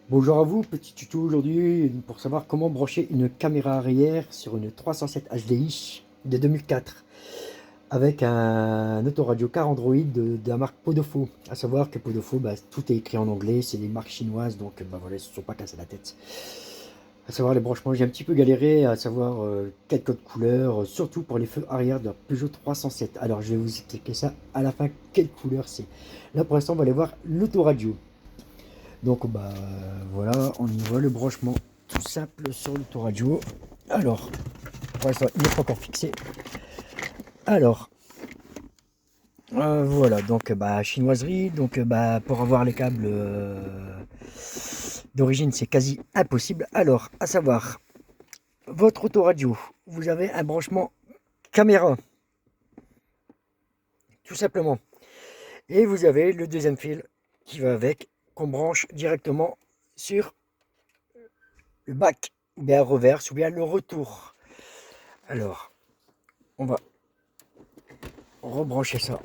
Bonjour à vous, petit tuto aujourd'hui pour savoir comment brancher une caméra arrière sur une 307 HDI de 2004 avec un autoradio car Android de la marque Podofo. À savoir que Podofo, tout est écrit en anglais, c'est des marques chinoises, donc voilà, ils ne se sont pas cassés la tête. À savoir les branchements, j'ai un petit peu galéré à savoir quel code couleur, surtout pour les feux arrière de la Peugeot 307. Alors je vais vous expliquer ça à la fin, quelle couleur c'est. Là pour l'instant on va aller voir l'autoradio. Donc voilà, on y voit le branchement tout simple sur l'autoradio. Alors, pour l'instant, il n'est pas encore fixé. Alors, voilà, donc chinoiserie. Donc pour avoir les câbles d'origine, c'est quasi impossible. Alors, à savoir, votre autoradio, vous avez un branchement caméra, tout simplement. Et vous avez le deuxième fil qui va avec, qu'on branche directement sur le bac, ou bien reverse, ou bien le retour. Alors, on va rebrancher ça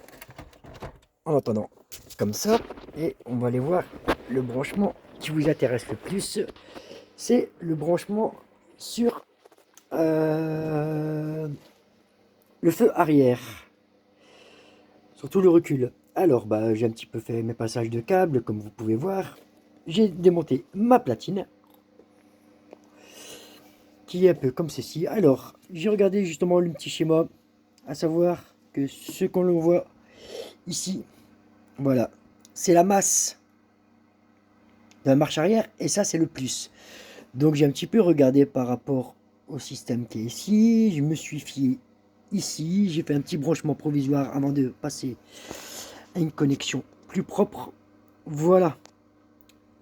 en attendant comme ça, et on va aller voir le branchement qui vous intéresse le plus. C'est le branchement sur le feu arrière, surtout le recul. Alors j'ai un petit peu fait mes passages de câbles comme vous pouvez voir. J'ai démonté ma platine qui est un peu comme ceci. Alors j'ai regardé justement le petit schéma, à savoir que ce qu'on le voit ici, voilà, c'est la masse de la marche arrière, et ça c'est le plus. Donc j'ai un petit peu regardé par rapport au système qui est ici, je me suis fié ici, j'ai fait un petit branchement provisoire avant de passer à une connexion plus propre. Voilà,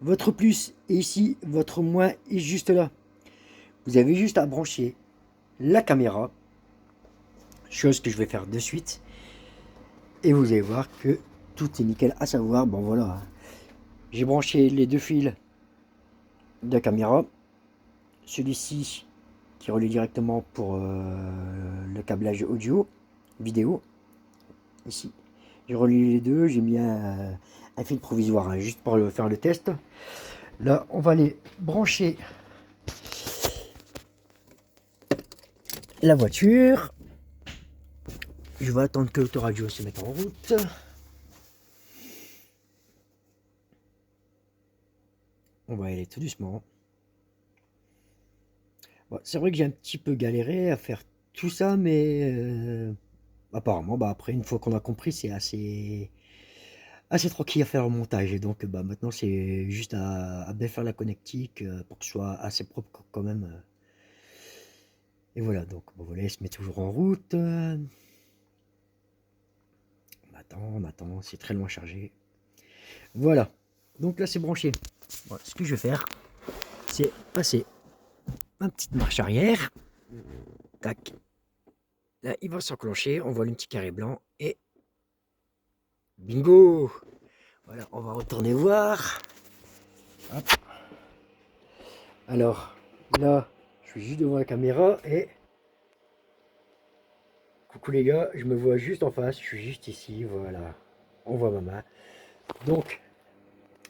votre plus est ici, votre moins est juste là. Vous avez juste à brancher la caméra, chose que je vais faire de suite, et vous allez voir que tout est nickel. À savoir, bon voilà, j'ai branché les deux fils de la caméra, celui-ci qui relie directement pour le câblage audio, vidéo, ici. J'ai relié les deux, j'ai mis un fil provisoire, hein, juste pour faire le test. Là, on va aller brancher la voiture. Je vais attendre que l'autoradio se mette en route. On va y aller tout doucement. Bon, c'est vrai que j'ai un petit peu galéré à faire tout ça, mais apparemment, après, une fois qu'on a compris, c'est assez tranquille à faire le montage. Et donc, maintenant, c'est juste à bien faire la connectique pour que ce soit assez propre quand même. Et voilà, donc, voilà, il se met toujours en route. On attend, c'est très loin chargé. Voilà, donc là, c'est branché. Bon, ce que je vais faire, c'est passer ma petite marche arrière. Tac. Là, il va s'enclencher. On voit le petit carré blanc. Et bingo! Voilà, on va retourner voir. Hop. Alors, là, je suis juste devant la caméra et... Coucou les gars, je me vois juste en face, je suis juste ici, voilà. On voit ma main. Donc,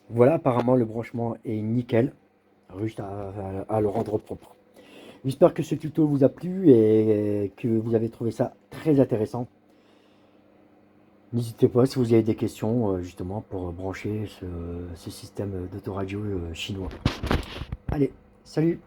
voilà, apparemment le branchement est nickel. Juste à le rendre propre. J'espère que ce tuto vous a plu et que vous avez trouvé ça très intéressant. N'hésitez pas si vous avez des questions justement pour brancher ce système d'autoradio chinois. Allez, salut!